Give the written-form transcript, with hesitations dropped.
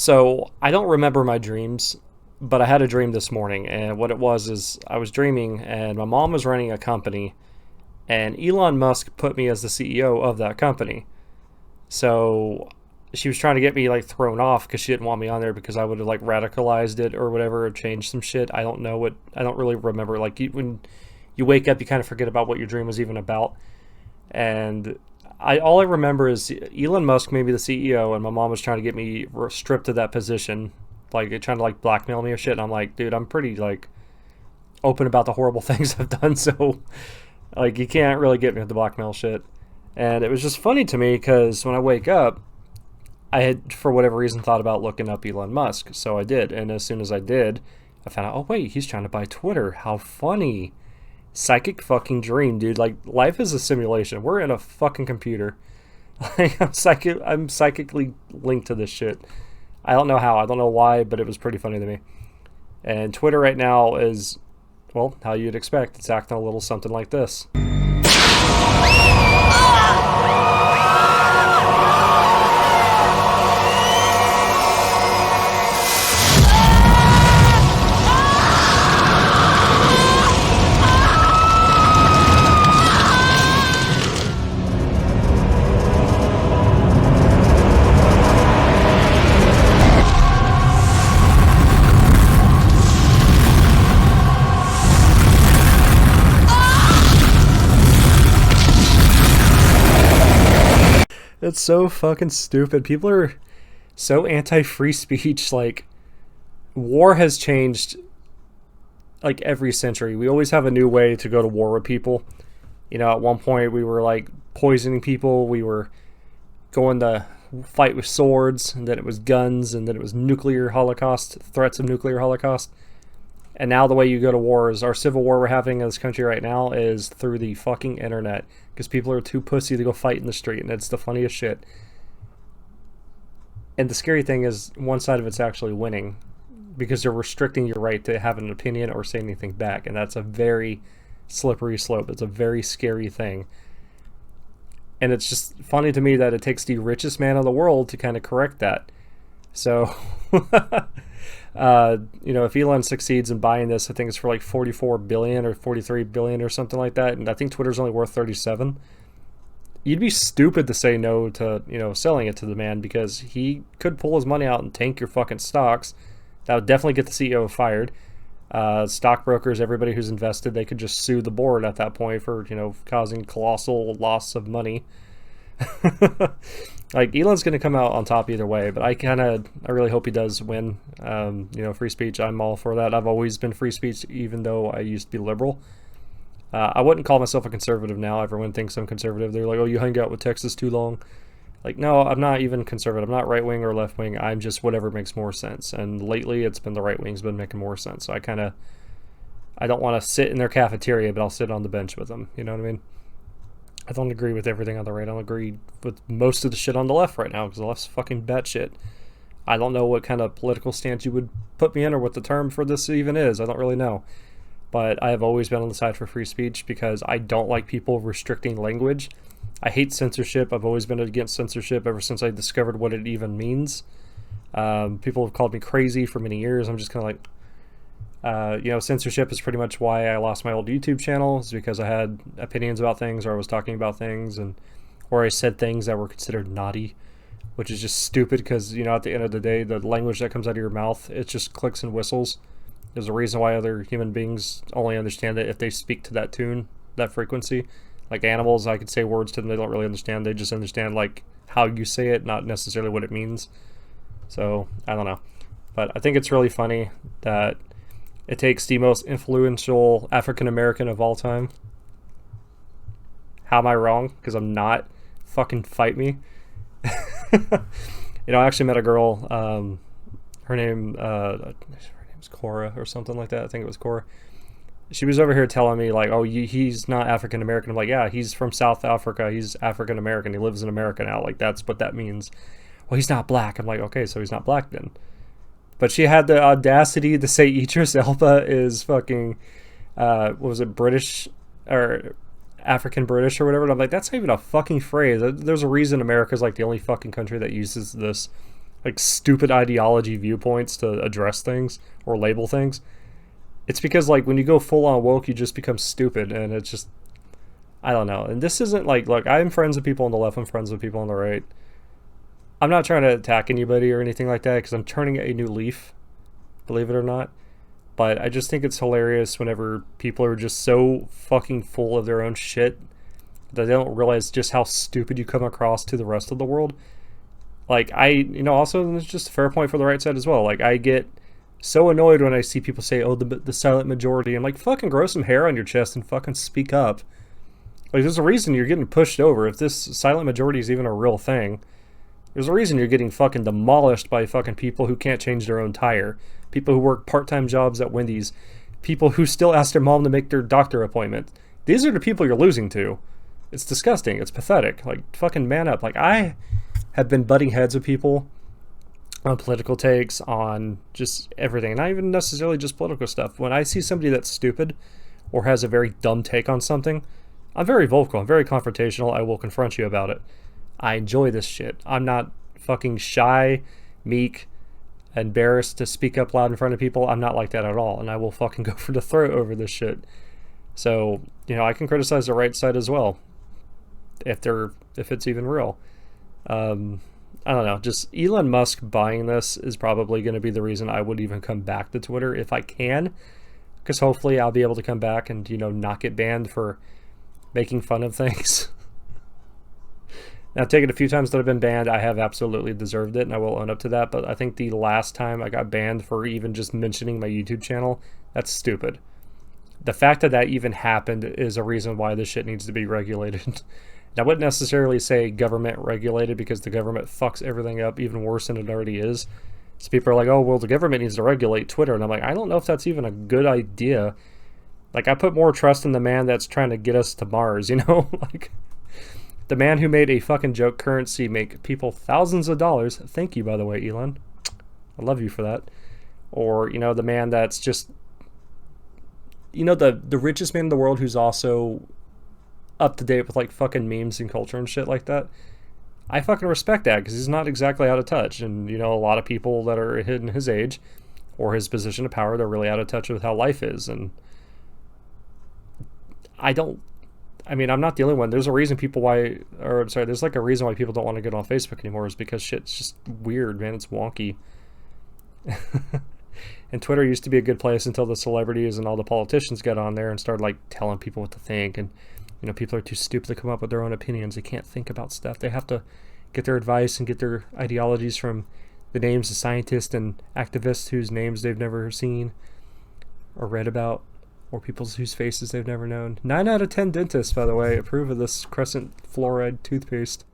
So I don't remember my dreams, but I had a dream this morning, and what it was is I was dreaming, and my mom was running a company, and Elon Musk put me as the CEO of that company. So she was trying to get me like thrown off because she didn't want me on there because I would have like radicalized it or whatever, or changed some shit. I don't know what. I don't really remember. Like when you wake up, you kind of forget about what your dream was even about, and I all I remember is Elon Musk made me the CEO, and my mom was trying to get me stripped of that position, like trying to like blackmail me or shit. And I'm like, dude, I'm pretty like open about the horrible things I've done, so like you can't really get me with the blackmail shit. And it was just funny to me because when I wake up, I had for whatever reason thought about looking up Elon Musk, so I did. And as soon as I did, I found out, oh wait, he's trying to buy Twitter. How funny! Psychic fucking dream, dude. Like life is a simulation. We're in a fucking computer. Like I'm psychically linked to this shit. I don't know how. I don't know why, but it was pretty funny to me. And Twitter right now is, well, how you'd expect. It's acting a little something like this. It's so fucking stupid. People are so anti-free speech. Like, war has changed like every century. We always have a new way to go to war with people. You know, at one point we were like poisoning people. We were going to fight with swords, and then it was guns, and then it was nuclear holocaust, threats of nuclear holocaust. And now the way you go to war is our civil war we're having in this country right now is through the fucking internet because people are too pussy to go fight in the street, and it's the funniest shit. And the scary thing is one side of it's actually winning because they're restricting your right to have an opinion or say anything back, and that's a very slippery slope. It's a very scary thing. And it's just funny to me that it takes the richest man in the world to kind of correct that. So if Elon succeeds in buying this, I think it's for like 44 billion or 43 billion or something like that, and I think Twitter's only worth 37. You'd be stupid to say no to, selling it to the man because he could pull his money out and tank your fucking stocks. That would definitely get the CEO fired. Stockbrokers, everybody who's invested, they could just sue the board at that point for, causing colossal loss of money. Like Elon's going to come out on top either way, but I really hope he does win. Free speech, I'm all for that. I've always been free speech, even though I used to be liberal. I wouldn't call myself a conservative now. Everyone thinks I'm conservative. They're like, oh, you hung out with Texas too long. Like, no, I'm not even conservative. I'm not right wing or left wing. I'm just whatever makes more sense. And lately, it's been the right wing's been making more sense. So I don't want to sit in their cafeteria, but I'll sit on the bench with them. You know what I mean? I don't agree with everything on the right. I don't agree with most of the shit on the left right now because the left's fucking batshit. I don't know what kind of political stance you would put me in or what the term for this even is. I don't really know. But I have always been on the side for free speech because I don't like people restricting language. I hate censorship. I've always been against censorship ever since I discovered what it even means. People have called me crazy for many years. I'm just kind of like, censorship is pretty much why I lost my old YouTube channel. It's because I had opinions about things, or I was talking about things, or I said things that were considered naughty, which is just stupid because, at the end of the day, the language that comes out of your mouth, it's just clicks and whistles. There's a reason why other human beings only understand it if they speak to that tune, that frequency. Like animals, I could say words to them, they don't really understand. They just understand like how you say it, not necessarily what it means. So, I don't know. But I think it's really funny that it takes the most influential African American of all time. How am I wrong? Because I'm not. Fucking fight me. I actually met a girl. Her name's Cora or something like that. I think it was Cora. She was over here telling me like, "Oh, he's not African American." I'm like, "Yeah, he's from South Africa. He's African American. He lives in America now. Like that's what that means." Well, he's not black. I'm like, "Okay, so he's not black then." But she had the audacity to say Idris Elba is fucking, what was it, British or African British or whatever. And I'm like, that's not even a fucking phrase. There's a reason America's like the only fucking country that uses this like stupid ideology viewpoints to address things or label things. It's because like when you go full on woke, you just become stupid, and it's just, I don't know. And this isn't like, look, I'm friends with people on the left, I'm friends with people on the right. I'm not trying to attack anybody or anything like that because I'm turning a new leaf, believe it or not. But I just think it's hilarious whenever people are just so fucking full of their own shit that they don't realize just how stupid you come across to the rest of the world. Like, also, it's just a fair point for the right side as well. Like, I get so annoyed when I see people say, oh, the silent majority. I'm like, fucking grow some hair on your chest and fucking speak up. Like, there's a reason you're getting pushed over. If this silent majority is even a real thing, there's a reason you're getting fucking demolished by fucking people who can't change their own tire. People who work part-time jobs at Wendy's. People who still ask their mom to make their doctor appointment. These are the people you're losing to. It's disgusting. It's pathetic. Like, fucking man up. Like, I have been butting heads with people on political takes, on just everything. Not even necessarily just political stuff. When I see somebody that's stupid or has a very dumb take on something, I'm very vocal. I'm very confrontational. I will confront you about it. I enjoy this shit. I'm not fucking shy, meek, embarrassed to speak up loud in front of people. I'm not like that at all, and I will fucking go for the throat over this shit. So, I can criticize the right side as well, if it's even real. I don't know, just Elon Musk buying this is probably going to be the reason I would even come back to Twitter if I can, because hopefully I'll be able to come back and, not get banned for making fun of things. Now, taken a few times that I've been banned, I have absolutely deserved it, and I will own up to that, but I think the last time I got banned for even just mentioning my YouTube channel, that's stupid. The fact that that even happened is a reason why this shit needs to be regulated. I wouldn't necessarily say government regulated, because the government fucks everything up even worse than it already is. So people are like, oh, well, the government needs to regulate Twitter, and I'm like, I don't know if that's even a good idea. Like, I put more trust in the man that's trying to get us to Mars, like... The man who made a fucking joke currency make people thousands of dollars. Thank you, by the way, Elon. I love you for that. Or, the man that's just... the richest man in the world who's also up to date with, like, fucking memes and culture and shit like that. I fucking respect that, because he's not exactly out of touch. And, a lot of people that are in his age or his position of power, they're really out of touch with how life is. And I'm not the only one. There's a reason there's like a reason why people don't want to get on Facebook anymore, is because shit's just weird, man. It's wonky. And Twitter used to be a good place until the celebrities and all the politicians got on there and started like telling people what to think. And, people are too stupid to come up with their own opinions. They can't think about stuff. They have to get their advice and get their ideologies from the names of scientists and activists whose names they've never seen or read about, or people whose faces they've never known. 9 out of 10 dentists, by the way, approve of this Crescent Fluoride toothpaste.